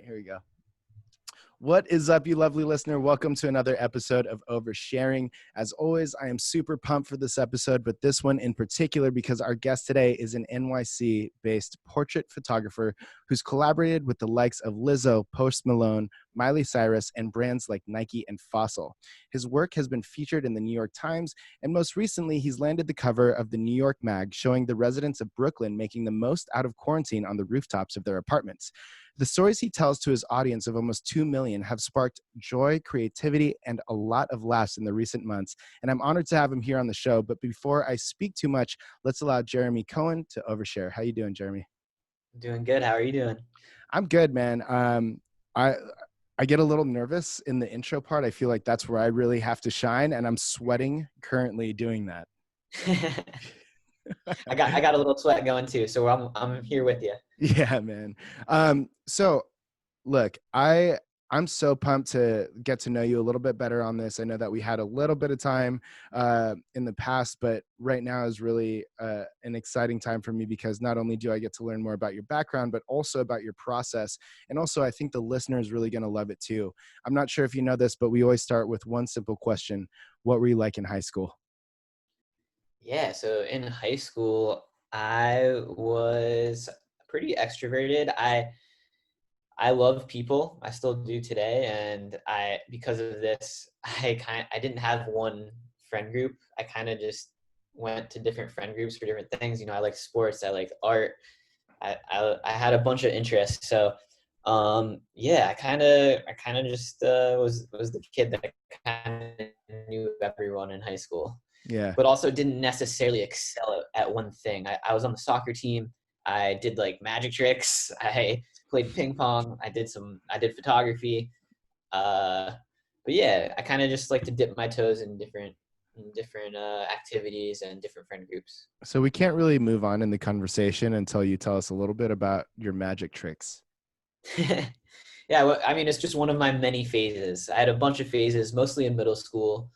Here we go. What is up, you lovely listener? Welcome to another episode of Oversharing. As always, I am super pumped for this episode, but this one in particular because our guest today is an NYC-based portrait photographer who's collaborated with the likes of Lizzo, Post Malone, Miley Cyrus, and brands like Nike and Fossil. His work has been featured in the New York Times, and most recently, he's landed the cover of the New York Mag, showing the residents of Brooklyn making the most out of quarantine on the rooftops of their apartments. The stories he tells to his audience of almost 2 million have sparked joy, creativity, and a lot of laughs in the recent months. And I'm honored to have him here on the show. But before I speak too much, let's allow Jeremy Cohen to overshare. How you doing, Jeremy? Doing good. How are you doing? I'm good, man. I get a little nervous in the intro part. I feel like that's where I really have to shine, and I'm sweating currently doing that. I got a little sweat going too, so I'm here with you. Yeah, man. So look, I'm so pumped to get to know you a little bit better on this. I know that we had a little bit of time in the past, but right now is really an exciting time for me because not only do I get to learn more about your background, but also about your process. And also I think the listener is really going to love it too. I'm not sure if you know this, but we always start with one simple question. What were you like in high school? Yeah, so in high school, I was pretty extroverted. I love people. I still do today, and because of this, I didn't have one friend group. I kind of just went to different friend groups for different things. You know, I like sports, I like art. I had a bunch of interests. So yeah, I kind of just was the kid that kind of knew everyone in high school. Yeah. But also didn't necessarily excel at one thing. I was on the soccer team. I did like magic tricks. I played ping pong. I did photography. But yeah, I kind of just like to dip my toes in different activities and different friend groups. So we can't really move on in the conversation until you tell us a little bit about your magic tricks. Yeah, well, I mean, it's just one of my many phases. I had a bunch of phases, mostly in middle school.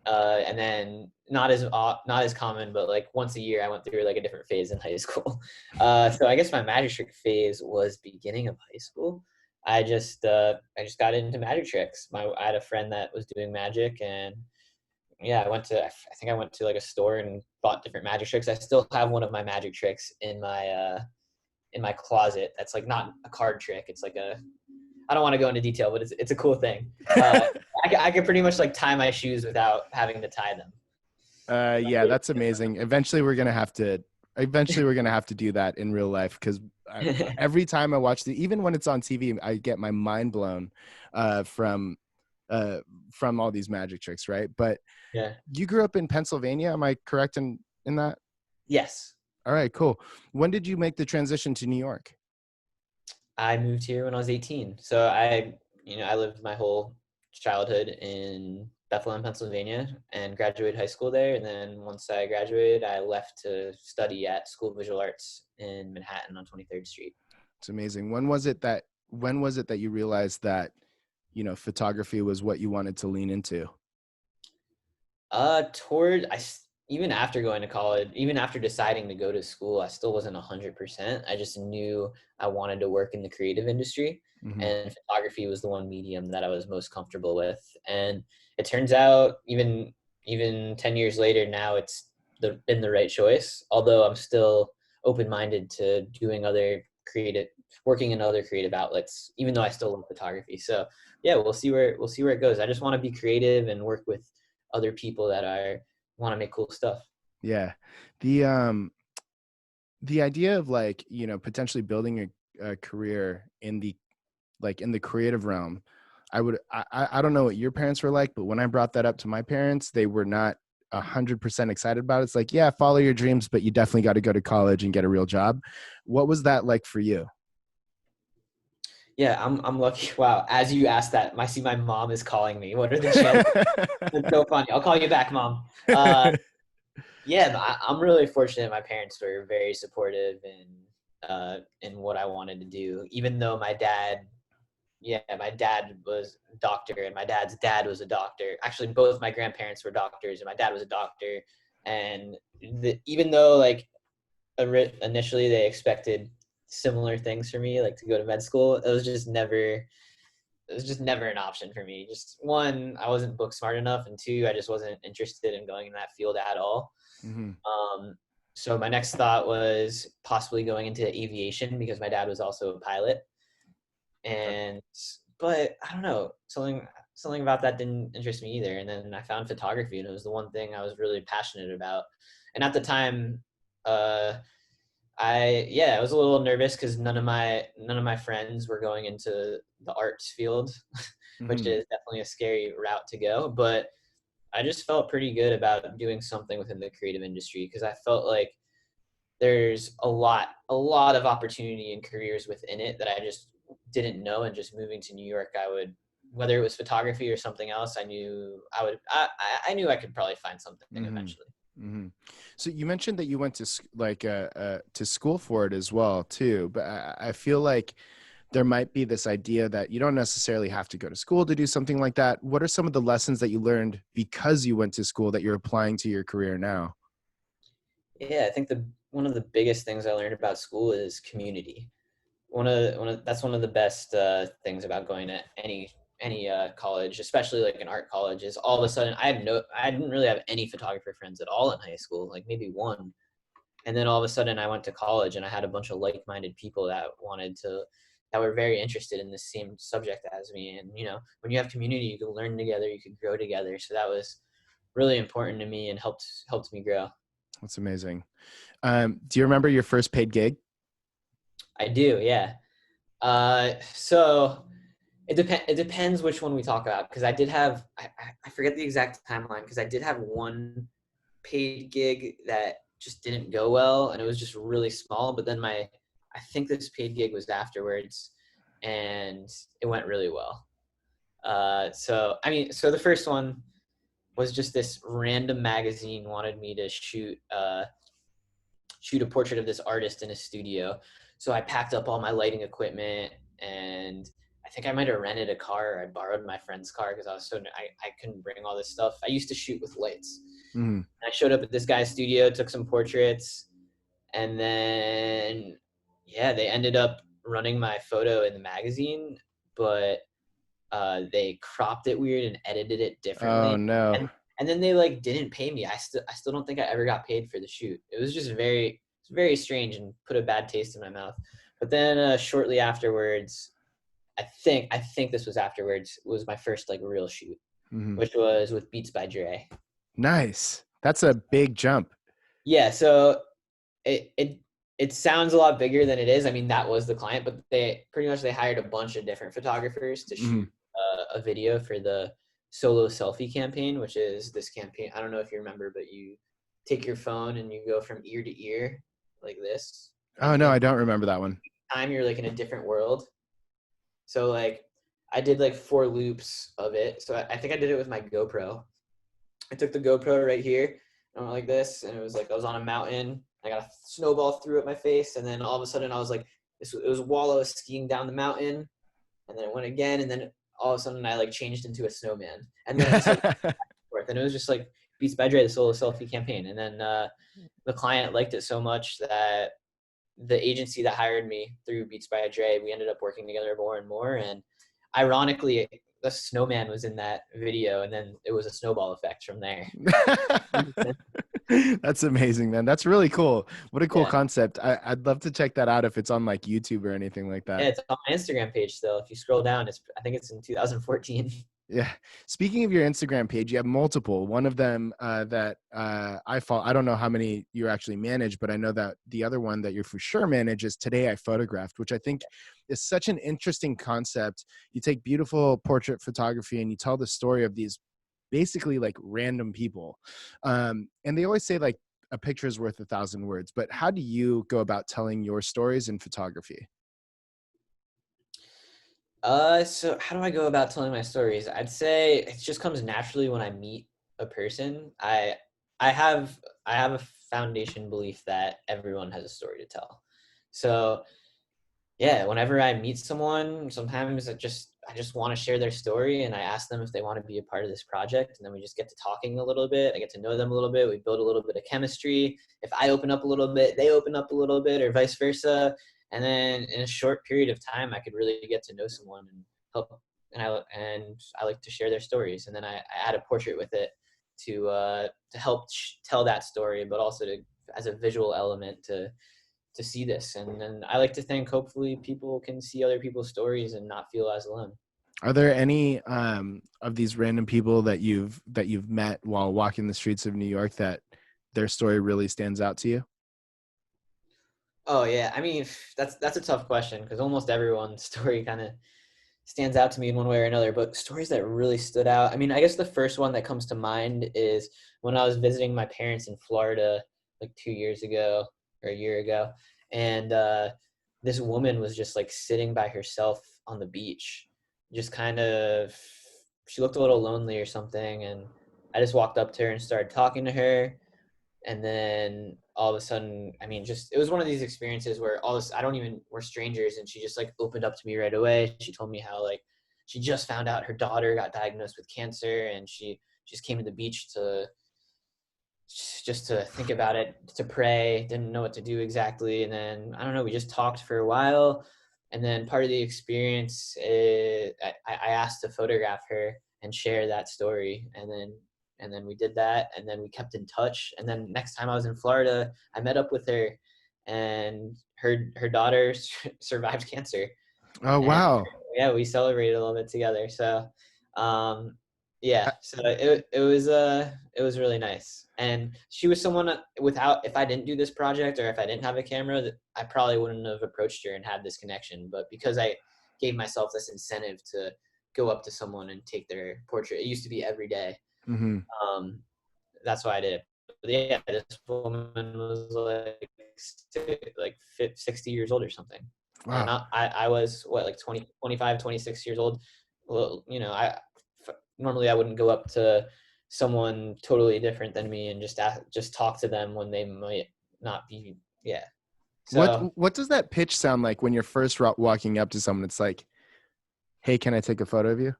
And then not as common, but like once a year I went through like a different phase in high school. So I guess my magic trick phase was beginning of high school. I just got into magic tricks. I had a friend that was doing magic, and yeah, I think I went to like a store and bought different magic tricks. I still have one of my magic tricks in my closet. That's like not a card trick. It's like I don't want to go into detail, but it's a cool thing. I could pretty much like tie my shoes without having to tie them. Yeah, that's amazing. Eventually we're going to have to do that in real life. Cause every time I watch even when it's on TV, I get my mind blown from all these magic tricks. Right. But yeah, you grew up in Pennsylvania. Am I correct in that? Yes. All right, cool. When did you make the transition to New York? I moved here when I was 18. So I lived my whole childhood in Bethlehem, Pennsylvania, and graduated high school there. And then once I graduated, I left to study at School of Visual Arts in Manhattan on 23rd Street. It's amazing. When was it that you realized that, photography was what you wanted to lean into? Even after going to college, even after deciding to go to school, I still wasn't 100%. I just knew I wanted to work in the creative industry, Mm-hmm. and photography was the one medium that I was most comfortable with. And it turns out even 10 years later now, it's been the right choice. Although I'm still open-minded to working in other creative outlets, even though I still love photography. So yeah, we'll see where it goes. I just want to be creative and work with other people that want to make cool stuff. Yeah. The idea of potentially building a career in the creative realm, I don't know what your parents were like, but when I brought that up to my parents, they were not 100% excited about it. It's like, yeah, follow your dreams, but you definitely got to go to college and get a real job. What was that like for you? Yeah, I'm lucky. Wow. As you asked that, I see my mom is calling me. What are the chances? It's so funny. I'll call you back, Mom. Yeah, but I'm really fortunate. My parents were very supportive in what I wanted to do. Even though my dad was a doctor, and my dad's dad was a doctor. Actually, both my grandparents were doctors, and my dad was a doctor. And even though like initially they expected similar things for me, like to go to med school. It was just never an option for me. Just one, I wasn't book smart enough, and two, I just wasn't interested in going in that field at all. Mm-hmm. So my next thought was possibly going into aviation because my dad was also a pilot. But I don't know, something about that didn't interest me either. And then I found photography, and it was the one thing I was really passionate about. And at the time, I was a little nervous because none of my friends were going into the arts field, which Mm-hmm. is definitely a scary route to go. But I just felt pretty good about doing something within the creative industry because I felt like there's a lot of opportunity and careers within it that I just didn't know. And just moving to New York, whether it was photography or something else, I knew I could probably find something Mm-hmm. eventually. Mm-hmm. So you mentioned that you went to to school for it as well too, but I feel like there might be this idea that you don't necessarily have to go to school to do something like that. What are some of the lessons that you learned because you went to school that you're applying to your career now? Yeah, I think one of the biggest things I learned about school is community. That's one of the best things about going to any college, especially like an art college, is all of a sudden I didn't really have any photographer friends at all in high school, like maybe one. And then all of a sudden I went to college and I had a bunch of like-minded people that were very interested in the same subject as me. And when you have community, you can learn together, you can grow together. So that was really important to me and helped me grow. That's amazing. Do you remember your first paid gig? I do, yeah. So it depends which one we talk about, because I did have I forget the exact timeline, because I did have one paid gig that just didn't go well, and it was just really small. But then I think this paid gig was afterwards, and it went really well. So the first one was just this random magazine wanted me to shoot a portrait of this artist in a studio. So I packed up all my lighting equipment, and I think I might have rented a car, or I borrowed my friend's car because I couldn't bring all this stuff. I used to shoot with lights. Mm-hmm. I showed up at this guy's studio, took some portraits, and then yeah, they ended up running my photo in the magazine, but they cropped it weird and edited it Oh differently. no. And then they like didn't pay me. I still don't think I ever got paid for the shoot. It was just very strange and put a bad taste in my mouth. But then shortly afterwards, I think this was afterwards, was my first like real shoot, Mm-hmm. which was with Beats by Dre. Nice. That's a big jump. Yeah, so it sounds a lot bigger than it is. I mean, that was the client, but they hired a bunch of different photographers to Mm-hmm. shoot a video for the solo selfie campaign, which is this campaign. I don't know if you remember, but you take your phone and you go from ear to ear like this, Oh and no, in I don't remember that one. time you're like in a different world. So like I did like 4 loops of it. So I think I did it with my GoPro. I took the GoPro right here and I went like this, and it was like I was on a mountain. I got a snowball through at my face, and then all of a sudden I was like, it was while I was skiing down the mountain, and then it went again, and then all of a sudden I like changed into a snowman, and then it just like forth, and it was just like Beats by Dre, the solo selfie campaign. And then the client liked it so much that the agency that hired me through Beats by Dre, we ended up working together more and more. And ironically, the snowman was in that video, and then it was a snowball effect from there. That's amazing, man. That's really cool. What a cool Yeah. concept. I'd love to check that out if it's on like YouTube or anything like that. Yeah, it's on my Instagram page still. If you scroll down, I think it's in 2014. Yeah. Speaking of your Instagram page, you have multiple. One of them that I follow, I don't know how many you actually manage, but I know that the other one that you're for sure manage is Today I Photographed, which I think is such an interesting concept. You take beautiful portrait photography and you tell the story of these basically like random people. And they always say like a picture is worth 1,000 words, but how do you go about telling your stories in photography? So how do I go about telling my stories? I'd say it just comes naturally when I meet a person. I have a foundation belief that everyone has a story to tell. So yeah, whenever I meet someone, sometimes I just want to share their story, and I ask them if they want to be a part of this project, and then we just get to talking a little bit. I get to know them a little bit. We build a little bit of chemistry. If I open up a little bit, they open up a little bit, or vice versa. And then in a short period of time, I could really get to know someone and help. And I like to share their stories. And then I add a portrait with it to help tell that story, but also as a visual element to see this. And then I like to think hopefully people can see other people's stories and not feel as alone. Are there any of these random people that you've met while walking the streets of New York that their story really stands out to you? Oh yeah, I mean that's a tough question because almost everyone's story kind of stands out to me in one way or another. But stories that really stood out, I mean, I guess the first one that comes to mind is when I was visiting my parents in Florida like 2 years ago or a year ago, and this woman was just like sitting by herself on the beach, just kind of, she looked a little lonely or something, and I just walked up to her and started talking to her. And then all of a sudden, I mean, just, it was one of these experiences where I don't even, we're strangers, and she just like opened up to me right away. She told me how like she just found out her daughter got diagnosed with cancer, and she just came to the beach to just to think about it, to pray, didn't know what to do exactly. And then I don't know, we just talked for a while. And then part of the experience is I asked to photograph her and share that story. And then we did that, and then we kept in touch. And then next time I was in Florida, I met up with her, and her daughter survived cancer. Oh, And wow. yeah, we celebrated a little bit together. So yeah, Uh, so it was really nice. And she was someone without, if I didn't do this project or if I didn't have a camera, that I probably wouldn't have approached her and had this connection. But because I gave myself this incentive to go up to someone and take their portrait, it used to be every day. Mm-hmm. Um, that's why I did it. But yeah, this woman was like 60 years old or something. And Wow. I was what, like 20, 25, 26 years old. Well, you know, normally I wouldn't go up to someone totally different than me and just talk to them when they might not be. Yeah. So What does that pitch sound like when you're first walking up to someone? It's like, hey, can I take a photo of you?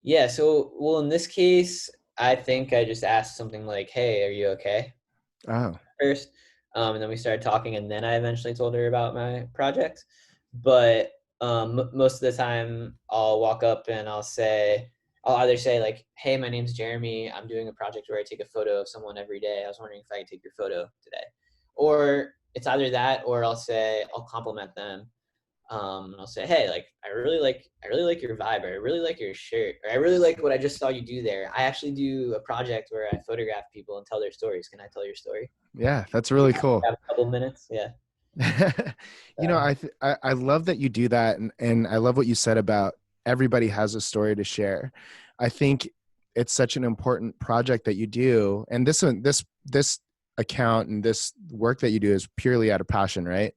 yeah. So, well, in this case, I think I just asked something like, "Hey, are you okay?" Oh, First, and then we started talking, and then I eventually told her about my project. But most of the time, I'll walk up and I'll either say like, "Hey, my name's Jeremy. I'm doing a project where I take a photo of someone every day. I was wondering if I could take your photo today," or it's either that, or I'll compliment them. And I'll say, "Hey, like I really like your vibe, or I really like your shirt, or I really like what I just saw you do there. I actually do a project where I photograph people and tell their stories. Can I tell your story? yeah, that's really cool. Have a couple minutes?" Yeah. You know, So, I love that you do that, and I love what you said about everybody has a story to share. I think it's such an important project that you do, and this account and this work that you do is purely out of passion, right?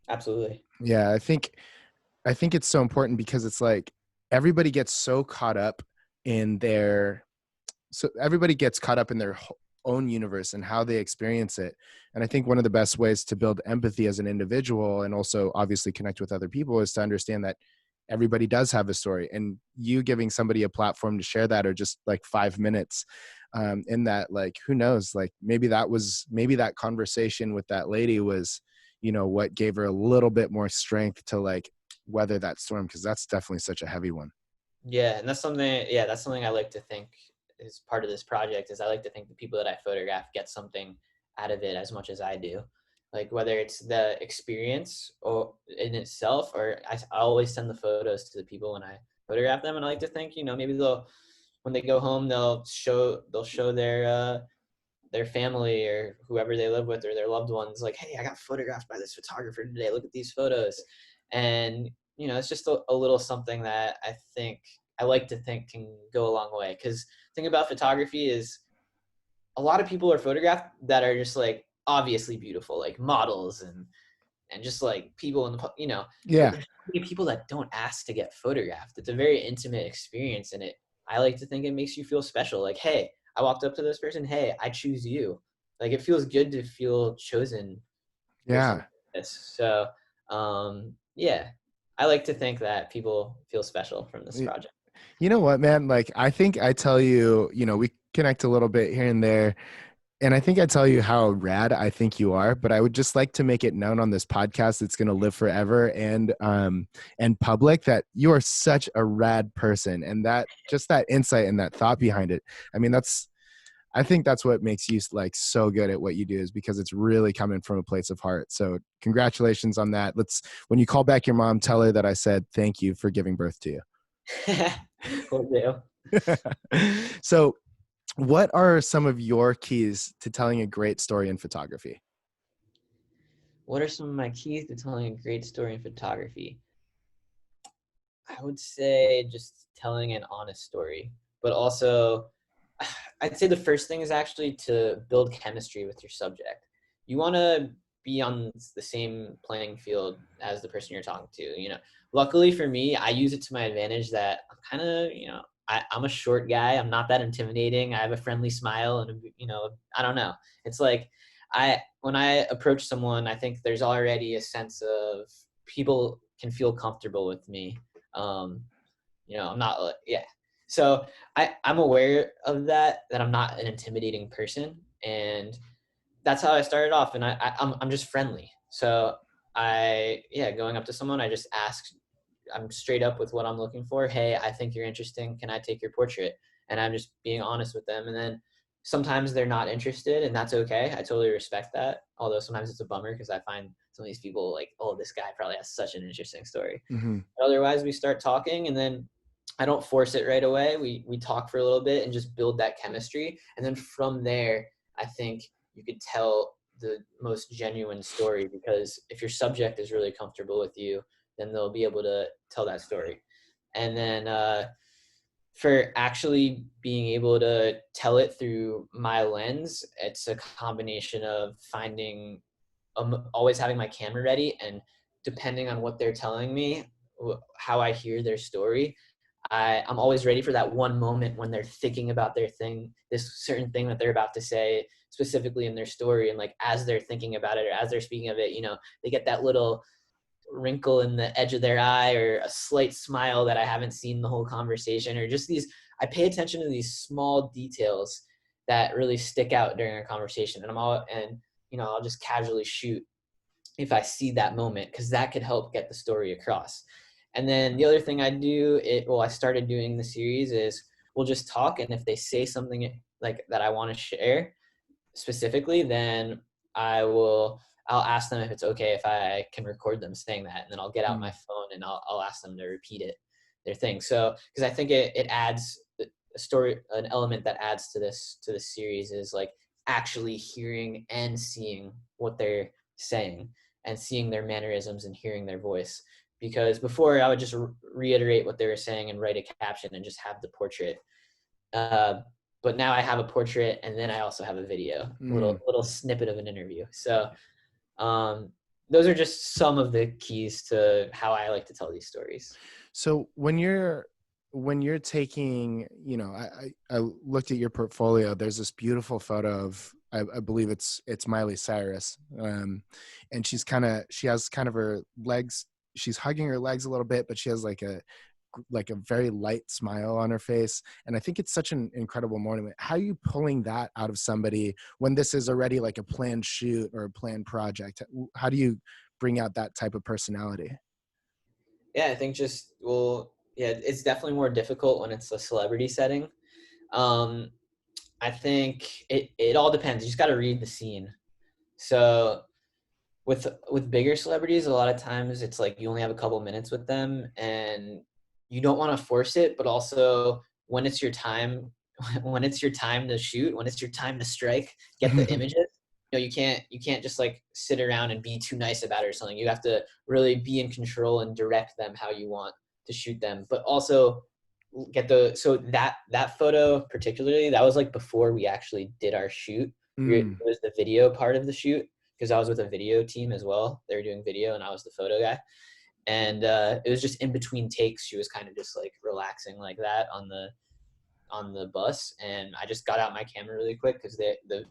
absolutely. Yeah, I think it's so important because it's like everybody gets so caught up in their everybody gets caught up in their own universe and how they experience it. And I think one of the best ways to build empathy as an individual and also obviously connect with other people is to understand that everybody does have a story, and you giving somebody a platform to share that, or just like 5 minutes in that, like, who knows, like maybe that conversation with that lady was, you know, what gave her a little bit more strength to like weather that storm, because that's definitely such a heavy one. Yeah, and that's something I like to think is part of this project. Is I like to think the people that I photograph get something out of it as much as I do. Like whether it's the experience or in itself, or I always send the photos to the people when I photograph them, and I like to think, you know, maybe when they go home, they'll show their family or whoever they live with or their loved ones, like, "Hey, I got photographed by this photographer today. Look at these photos." And you know, it's just a little something that I like to think can go a long way. Because the thing about photography is a lot of people are photographed that are just like obviously beautiful, like models and just like people in the, you know, but Yeah. there's so many people that don't ask to get photographed. It's a very intimate experience, and I like to think it makes you feel special. Like, hey, I walked up to this person. Hey, I choose you. Like, it feels good to feel chosen for something Yeah. like this. So, yeah, I like to think that people feel special from this project. You know what, man? Like, I think I tell you, you know, we connect a little bit here and there. And I think I tell you how rad I think you are, but I would just like to make it known on this podcast that's going to live forever and public that you are such a rad person, and that just that insight and that thought behind it. I mean, I think that's what makes you like so good at what you do, is because it's really coming from a place of heart. So congratulations on that. When you call back your mom, tell her that I said thank you for giving birth to Will do. you. So what are some of your keys to telling a great story in photography? What are some of my keys to telling a great story in photography? I would say just telling an honest story, but also I'd say the first thing is actually to build chemistry with your subject. You want to be on the same playing field as the person you're talking to. Luckily for me, I use it to my advantage that I'm kind of, I'm a short guy. I'm not that intimidating. I have a friendly smile, and I don't know. It's like when I approach someone, I think there's already a sense of people can feel comfortable with me. Um, I'm not yeah. So I'm aware of that I'm not an intimidating person, and that's how I started off. And I'm just friendly. So going up to someone, I just ask. I'm straight up with what I'm looking for. Hey, I think you're interesting. Can I take your portrait? And I'm just being honest with them. And then sometimes they're not interested, and that's okay. I totally respect that. Although sometimes it's a bummer because I find some of these people like, oh, this guy probably has such an interesting story. Mm-hmm. But otherwise, we start talking, and then I don't force it right away. We talk for a little bit and just build that chemistry. And then from there, I think you could tell the most genuine story, because if your subject is really comfortable with you, then they'll be able to tell that story. And then for actually being able to tell it through my lens, it's a combination of always having my camera ready, and depending on what they're telling me, how I hear their story, I'm always ready for that one moment when they're thinking about this certain thing that they're about to say specifically in their story. And like, as they're thinking about it or as they're speaking of it, they get that little wrinkle in the edge of their eye or a slight smile that I haven't seen the whole conversation, or just I pay attention to these small details that really stick out during a conversation. And I'll just casually shoot if I see that moment, because that could help get the story across. And then the other thing I started doing the series is we'll just talk. And if they say something like that I want to share specifically, then I'll ask them if it's okay if I can record them saying that. And then I'll get out my phone and I'll ask them to repeat their thing. So, because I think it adds an element that adds to this series is like actually hearing and seeing what they're saying, and seeing their mannerisms and hearing their voice. Because before I would just reiterate what they were saying and write a caption and just have the portrait. But now I have a portrait, and then I also have a video, little snippet of an interview. So those are just some of the keys to how I like to tell these stories. So when you're taking, I looked at your portfolio. There's this beautiful photo of, I believe it's Miley Cyrus, and she has kind of her legs. She's hugging her legs a little bit, but she has like a very light smile on her face. And I think it's such an incredible moment. How are you pulling that out of somebody when this is already like a planned shoot or a planned project? How do you bring out that type of personality? Yeah, I think it's definitely more difficult when it's a celebrity setting. I think it all depends. You just got to read the scene. So with bigger celebrities, a lot of times it's like you only have a couple minutes with them, and you don't want to force it, but also when it's your time, when it's your time to shoot, when it's your time to strike, get the images. You can't just like sit around and be too nice about it or something. You have to really be in control and direct them how you want to shoot them, but also so that photo particularly, that was like before we actually did our shoot. It was the video part of the shoot, because I was with a video team as well. They were doing video and I was the photo guy. And it was just in between takes. She was kind of just like relaxing like that on the bus. And I just got out my camera really quick because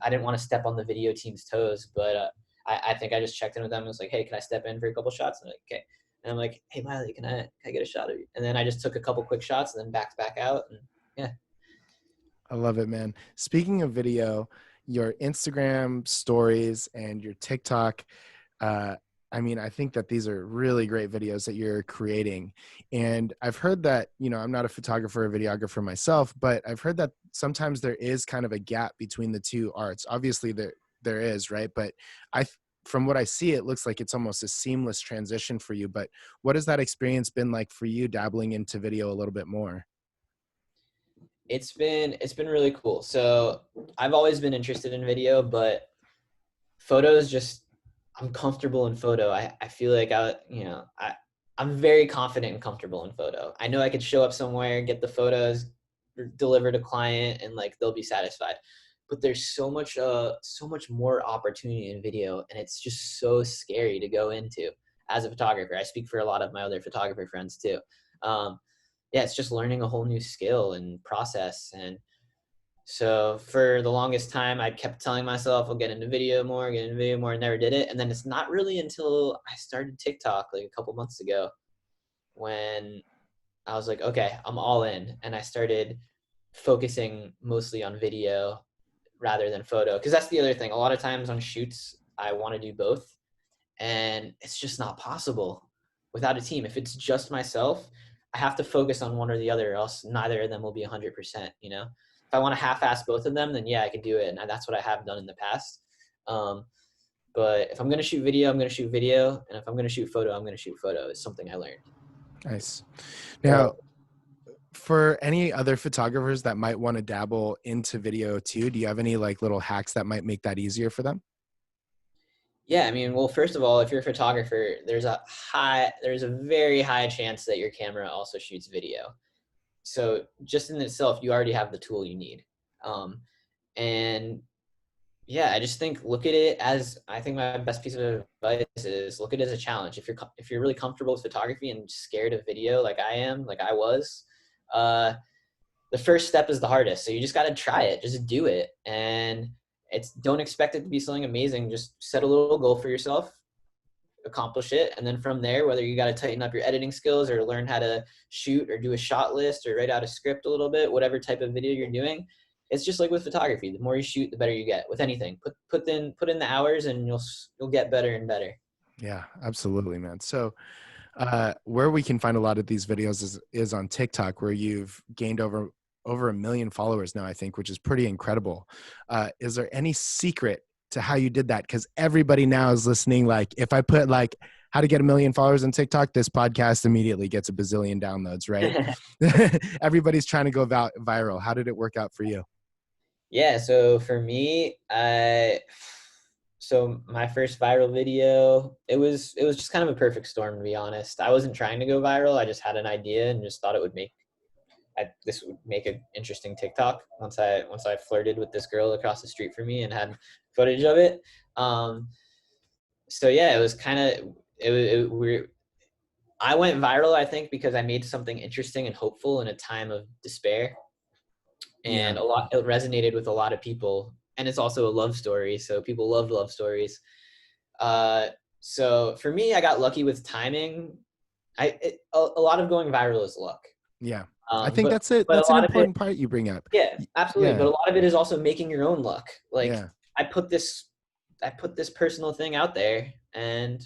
I didn't want to step on the video team's toes. But I think I just checked in with them and was like, hey, can I step in for a couple shots? And they're like, okay. And I'm like, hey, Miley, can I get a shot of you? And then I just took a couple quick shots and then backed back out. And yeah. I love it, man. Speaking of video, your Instagram stories and your TikTok, I mean, I think that these are really great videos that you're creating. And I've heard that, I'm not a photographer or videographer myself, but I've heard that sometimes there is kind of a gap between the two arts. Obviously there is, right? But from what I see, it looks like it's almost a seamless transition for you. But what has that experience been like for you dabbling into video a little bit more? It's been really cool. So I've always been interested in video, but photos just, I'm comfortable in photo. I feel like I'm very confident and comfortable in photo. I know I could show up somewhere, get the photos, deliver to client, and like they'll be satisfied. But there's so much more opportunity in video, and it's just so scary to go into as a photographer. I speak for a lot of my other photographer friends too. Yeah, it's just learning a whole new skill and process. And so for the longest time, I kept telling myself I'll get into video more, and never did it. And then it's not really until I started TikTok like a couple months ago when I was like, okay, I'm all in. And I started focusing mostly on video rather than photo. Because that's the other thing. A lot of times on shoots, I want to do both. And it's just not possible without a team. If it's just myself, I have to focus on one or the other, or else neither of them will be 100%, If I want to half-ass both of them, then yeah, I can do it. And that's what I have done in the past. But if I'm going to shoot video, I'm going to shoot video. And if I'm going to shoot photo, I'm going to shoot photo. It's something I learned. Nice. Now, for any other photographers that might want to dabble into video too, do you have any like little hacks that might make that easier for them? Yeah, I mean, well, first of all, if you're a photographer, there's a very high chance that your camera also shoots video. So just in itself, you already have the tool you need. And yeah, I just think look at it as, I think my best piece of advice is look at it as a challenge. If you're really comfortable with photography and scared of video, like I was, the first step is the hardest. So you just got to try it, just do it. And don't expect it to be something amazing. Just set a little goal for yourself, accomplish it. And then from there, whether you got to tighten up your editing skills or learn how to shoot or do a shot list or write out a script a little bit, whatever type of video you're doing, it's just like with photography. The more you shoot, the better you get with anything. Put in the hours and you'll get better and better. Yeah, absolutely, man. So where we can find a lot of these videos is on TikTok, where you've gained over 1 million followers now, I think, which is pretty incredible. Is there any secret to how you did that? Because everybody now is listening. Like if I put like how to get 1 million followers on TikTok, this podcast immediately gets a bazillion downloads, right? Everybody's trying to go viral. How did it work out for you? Yeah, so for me, so my first viral video, it was just kind of a perfect storm, to be honest. I wasn't trying to go viral. I just had an idea and just thought this would make an interesting TikTok once I flirted with this girl across the street from me and had footage of it. So yeah, it was kind of, I went viral, I think, because I made something interesting and hopeful in a time of despair. And it resonated with a lot of people. And it's also a love story. So people love love stories. So for me, I got lucky with timing. A lot of going viral is luck. Yeah. I think that's it. That's an important part you bring up. Yeah, absolutely. Yeah. But a lot of it is also making your own luck. Like I put this personal thing out there and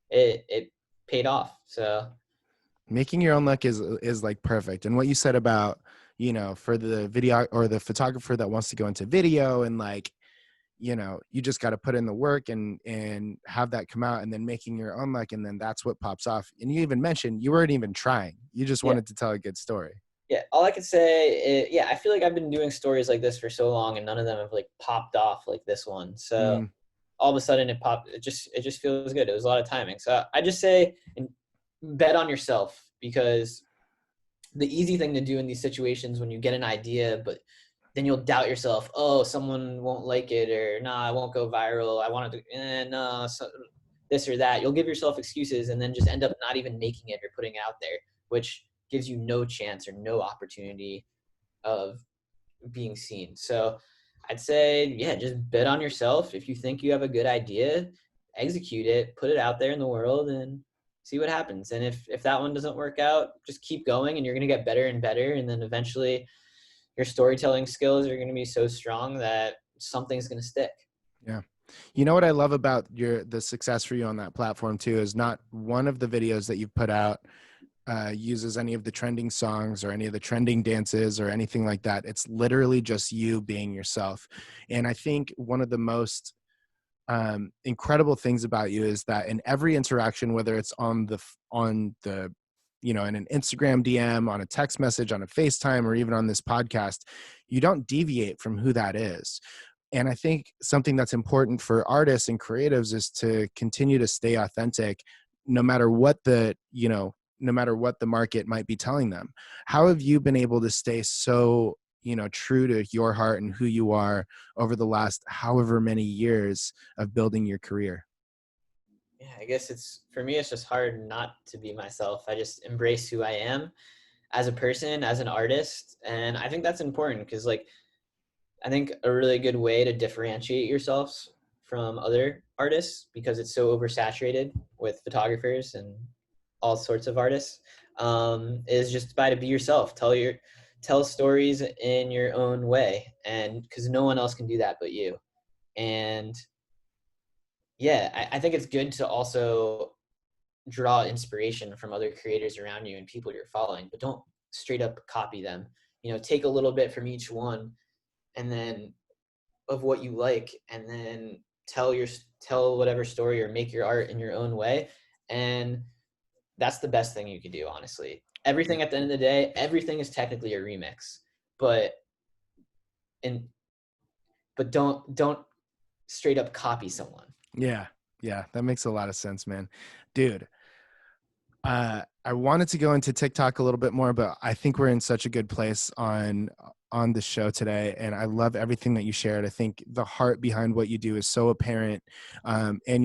it paid off. So making your own luck is like perfect. And what you said about, for the video or the photographer that wants to go into video and like, you just got to put in the work and have that come out, and then making your own luck. And then that's what pops off. And you even mentioned you weren't even trying. You just wanted to tell a good story. Yeah. All I could say is, I feel like I've been doing stories like this for so long and none of them have like popped off like this one. So all of a sudden it popped. It just feels good. It was a lot of timing. So I just say bet on yourself, because the easy thing to do in these situations when you get an idea, but then you'll doubt yourself. Oh, someone won't like it, or nah, I won't go viral. I wanted to, no, so this or that. You'll give yourself excuses and then just end up not even making it or putting it out there, which gives you no chance or no opportunity of being seen. So I'd say, just bet on yourself. If you think you have a good idea, execute it, put it out there in the world and see what happens. And if that one doesn't work out, just keep going and you're going to get better and better. And then eventually your storytelling skills are going to be so strong that something's going to stick. Yeah. You know what I love about the success for you on that platform too is not one of the videos that you've put out uses any of the trending songs or any of the trending dances or anything like that. It's literally just you being yourself. And I think one of the most incredible things about you is that in every interaction, whether it's on the in an Instagram DM, on a text message, on a FaceTime, or even on this podcast, you don't deviate from who that is. And I think something that's important for artists and creatives is to continue to stay authentic, no matter what no matter what the market might be telling them. How have you been able to stay so, true to your heart and who you are over the last however many years of building your career? Yeah, I guess for me, it's just hard not to be myself. I just embrace who I am as a person, as an artist. And I think that's important because I think a really good way to differentiate yourselves from other artists, because it's so oversaturated with photographers and all sorts of artists, is just to be yourself. Tell stories in your own way, and because no one else can do that but you. And yeah, I think it's good to also draw inspiration from other creators around you and people you're following, but don't straight up copy them. Take a little bit from each one, and then of what you like, and then tell whatever story or make your art in your own way. And that's the best thing you could do, honestly. Everything at the end of the day, everything is technically a remix, but don't straight up copy someone. Yeah. Yeah. That makes a lot of sense, man. Dude, I wanted to go into TikTok a little bit more, but I think we're in such a good place on the show today. And I love everything that you shared. I think the heart behind what you do is so apparent. And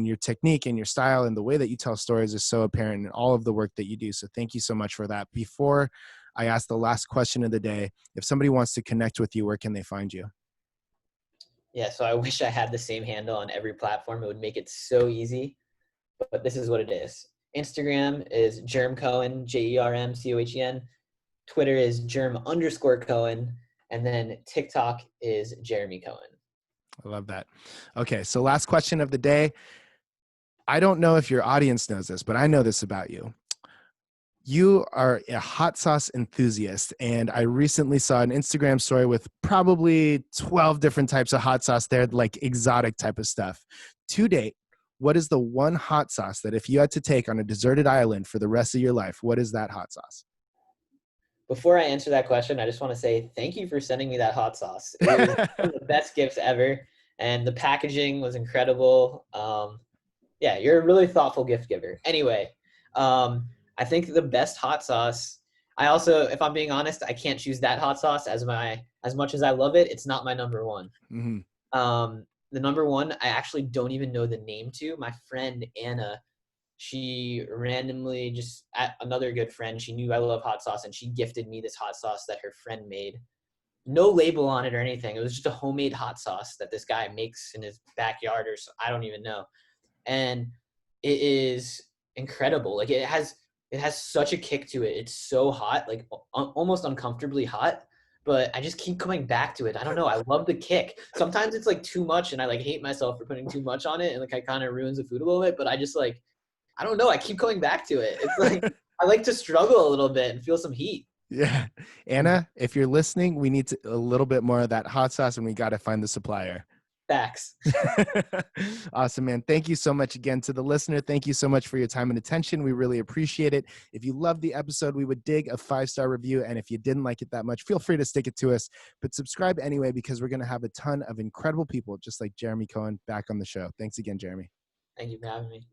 your technique and your style and the way that you tell stories is so apparent in all of the work that you do. So thank you so much for that. Before I ask the last question of the day, if somebody wants to connect with you, where can they find you? Yeah, so I wish I had the same handle on every platform. It would make it so easy, but this is what it is. Instagram is Jerm Cohen, JermCohen. Twitter is Jerm_Cohen. And then TikTok is Jeremy Cohen. I love that. Okay, so last question of the day. I don't know if your audience knows this, but I know this about you. You are a hot sauce enthusiast, and I recently saw an Instagram story with probably 12 different types of hot sauce there, like exotic type of stuff. To date, what is the one hot sauce that if you had to take on a deserted island for the rest of your life, what is that hot sauce? Before I answer that question, I just want to say thank you for sending me that hot sauce. It was one of the best gifts ever, and the packaging was incredible. Yeah, you're a really thoughtful gift giver. Anyway, I think the best hot sauce, I also, if I'm being honest, I can't choose that hot sauce as much as I love it. It's not my number one. Mm-hmm. The number one, I actually don't even know the name to. My friend Anna, she randomly another good friend, she knew I love hot sauce, and she gifted me this hot sauce that her friend made. No label on it or anything. It was just a homemade hot sauce that this guy makes in his backyard, or so, I don't even know. And it is incredible. Like it has such a kick to it. It's so hot, like almost uncomfortably hot, but I just keep coming back to it. I don't know. I love the kick. Sometimes it's like too much, and I hate myself for putting too much on it, and it kind of ruins the food a little bit, but I just I don't know. I keep coming back to it. It's I like to struggle a little bit and feel some heat. Yeah. Anna, if you're listening, we need a little bit more of that hot sauce, and we got to find the supplier. Facts. Awesome, man. Thank you so much again to the listener. Thank you so much for your time and attention. We really appreciate it. If you loved the episode, we would dig a 5-star review. And if you didn't like it that much, feel free to stick it to us, but subscribe anyway, because we're going to have a ton of incredible people just like Jeremy Cohen back on the show. Thanks again, Jeremy. Thank you for having me.